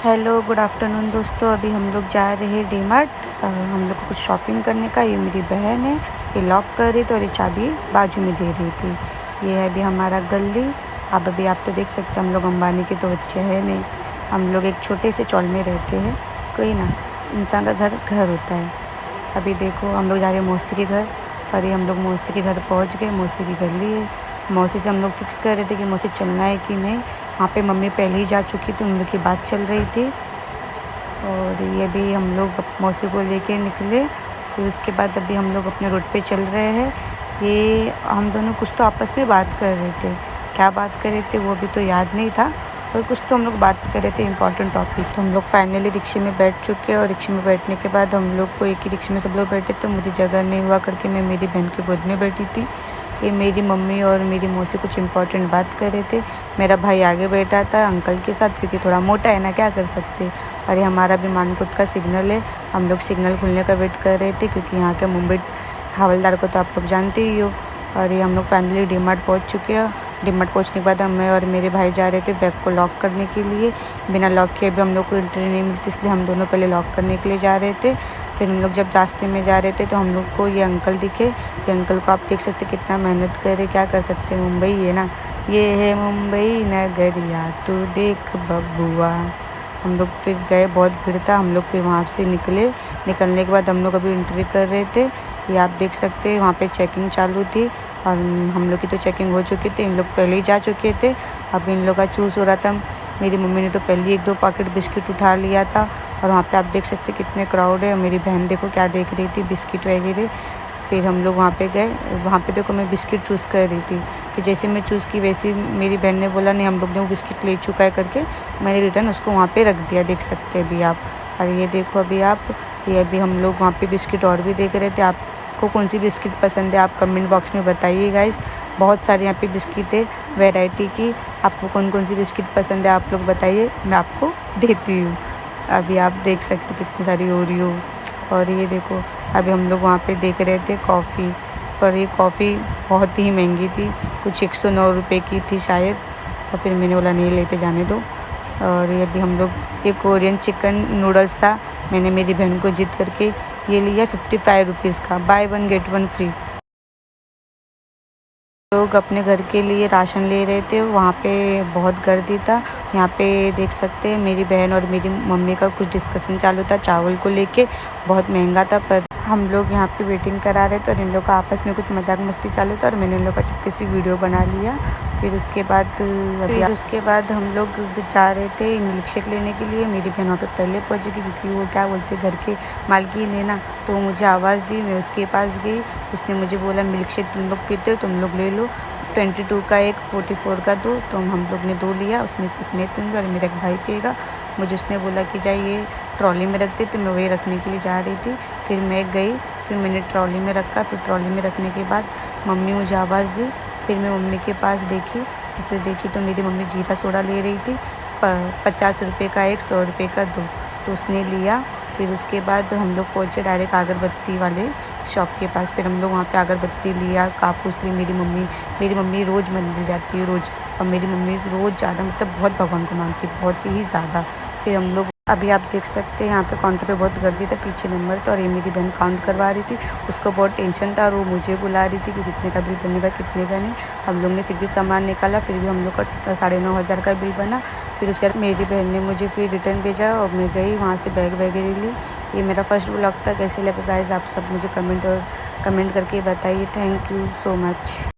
Hello good afternoon दोस्तों। अभी हम लोग जा रहे हैं डी मार्ट। हम लोग को कुछ शॉपिंग करने का। ये मेरी बहन है, ये लॉक कर रही थी और ये चाबी बाजू में दे रही थी। ये है अभी हमारा गली। अब अभी आप तो देख सकते हैं हम लोग अंबानी के तो बच्चे हैं नहीं, हम लोग एक छोटे से चौल में रहते हैं। कोई ना, इंसान का घर घर होता है। अभी देखो हम लोग जा रहे हैं मौसी के घर और ये हम लोग मौसी के घर पहुँच गए। मौसी की गली है। मौसी से हम लोग फिक्स कर रहे थे कि मौसी चलना है कि नहीं। वहाँ पे मम्मी पहले ही जा चुकी थी, उन लोग की बात चल रही थी। और ये भी हम लोग मौसी को लेके निकले। फिर उसके बाद अभी हम लोग अपने रोड पे चल रहे हैं। ये हम दोनों कुछ तो आपस में बात कर रहे थे, क्या बात कर रहे थे वो भी तो याद नहीं था, और कुछ तो हम लोग बात कर रहे थे इंपॉर्टेंट टॉपिक। तो हम लोग फाइनली रिक्शे में बैठ चुके हैं और रिक्शे में बैठने के बाद हम लोग को एक ही रिक्शे में सब लोग बैठे, तो मुझे जगह नहीं हुआ करके मैं मेरी बहन की गोद में बैठी थी। ये मेरी मम्मी और मेरी मौसी कुछ इंपॉर्टेंट बात कर रहे थे। मेरा भाई आगे बैठा था अंकल के साथ, क्योंकि थोड़ा मोटा है ना, क्या कर सकते। और ये हमारा भी मानकोट का सिग्नल है। हम लोग सिग्नल खुलने का वेट कर रहे थे, क्योंकि यहाँ के मुंबई हवलदार को तो आप लोग जानते ही हो। और ये हम लोग फाइनली डी मार्ट पहुँच चुके हैं। डी मार्ट पहुँचने के बाद मैं और मेरे भाई जा रहे थे बैग को लॉक करने के लिए। बिना लॉक किए भी हम लोग को एंट्री नहीं मिलती, इसलिए हम दोनों पहले लॉक करने के लिए जा रहे थे। फिर हम लोग जब रास्ते में जा रहे थे तो हम लोग को ये अंकल दिखे। ये अंकल को आप देख सकते कितना मेहनत करे, क्या कर सकते हैं, मुंबई है ना, ये है मुंबई नगरिया तू देख बबुआ। हम लोग फिर गए, बहुत भीड़ था। हम लोग फिर वहाँ से निकलने के बाद हम लोग अभी एंट्री कर रहे थे। ये आप देख सकते हैं वहाँ पे चेकिंग चालू थी और हम लोग की तो चेकिंग हो चुकी थी, इन लोग पहले ही जा चुके थे। अब इन लोग का चूस हो रहा था। मेरी मम्मी ने तो पहले ही 1-2 पैकेट बिस्किट उठा लिया था। और वहाँ पे आप देख सकते कितने क्राउड है। मेरी बहन देखो क्या देख रही थी, बिस्किट वगैरह। फिर हम लोग वहाँ पे गए। वहाँ पे देखो मैं बिस्किट चूज़ कर रही थी। फिर जैसे मैं चूज़ की वैसे ही मेरी बहन ने बोला नहीं हम लोग ने वो बिस्किट ले चुका है करके, मैंने रिटर्न उसको वहाँ पे रख दिया, देख सकते हैं अभी आप। और ये देखो अभी आप, ये अभी हम लोग वहाँ पे बिस्किट और भी देख रहे थे। आपको कौन सी बिस्किट पसंद है आप कमेंट बॉक्स में बताइए गाइस। बहुत सारी यहाँ पे बिस्किट है वैरायटी की। आपको कौन कौन सी बिस्किट पसंद है आप लोग बताइए, मैं आपको देती हूँ। अभी आप देख सकते कितनी सारी ओरियो। और ये देखो अभी हम लोग वहाँ पे देख रहे थे कॉफ़ी, पर ये कॉफ़ी बहुत ही महंगी थी, कुछ 109 रुपये की थी शायद। और फिर मैंने बोला नहीं लेते, जाने दो। और ये अभी हम लोग ये कोरियन चिकन नूडल्स था, मैंने मेरी बहन को जिद करके ये लिया 55 रुपीज़ का, बाय 1 गेट 1 फ्री। लोग अपने घर के लिए राशन ले रहे थे, वहाँ पे बहुत गर्दी था। यहाँ पे देख सकते हैं मेरी बहन और मेरी मम्मी का कुछ डिस्कशन चालू था चावल को लेके। बहुत महंगा था, पर हम लोग यहाँ पे वेटिंग करा रहे थे और इन लोग का आपस में कुछ मजाक मस्ती चालू था और मैंने इन लोग का चुपके से वीडियो बना लिया। फिर उसके बाद हम लोग जा रहे थे मिल्क शेक लेने के लिए। मेरी बहन वहाँ पे पहले पहुँच गई, क्योंकि वो क्या बोलते घर के मालकिन है ना, तो मुझे आवाज़ दी, मैं उसके पास गई। उसने मुझे बोला मिल्क शेक तुम लोग पीते हो, तुम लोग ले लो, 22 का एक, 44 का 2। तो हम लोग ने 2 लिया, उसमें से एक मैं पीऊँगी और मेरा एक भाई पिएगा। मुझे उसने बोला कि जाइए ट्रॉली में रख दे, तो मैं वही रखने के लिए जा रही थी। फिर मैं गई, फिर मैंने ट्रॉली में रखा। फिर ट्रॉली में रखने के बाद मम्मी मुझे आवाज़ दी। फिर मैं मम्मी के पास देखी, फिर देखी तो मेरी मम्मी जीरा सोडा ले रही थी, 50 रुपये का एक, 100 रुपये का 2, तो उसने लिया। फिर उसके बाद हम लोग पहुँचे डायरेक्ट अगरबत्ती वाले शॉप के पास। फिर हम लोग वहाँ पे अगरबत्ती लिया, कापूस ली। मेरी मम्मी रोज़ मंदिर जाती है रोज़, और मेरी मम्मी रोज़ ज़्यादा मतलब बहुत भगवान को मानती है, बहुत ही ज़्यादा। फिर हम लोग अभी आप देख सकते हैं यहाँ पे काउंटर पे बहुत गर्दी था, पीछे नंबर था और ये मेरी बहन काउंट करवा रही थी। उसको बहुत टेंशन था और वो मुझे बुला रही थी कि कितने का बिल बनेगा कितने का नहीं। हम लोग ने फिर भी सामान निकाला, फिर भी हम लोग का 9,500 का बिल बना। फिर उसके बाद मेरी बहन ने मुझे फिर रिटर्न भेजा और मैं गई वहाँ से बैग वगैरह ली। ये मेरा फर्स्ट व्लॉग था, कैसे लगा गाइस आप सब मुझे कमेंट करके बताइए। Thank you so much.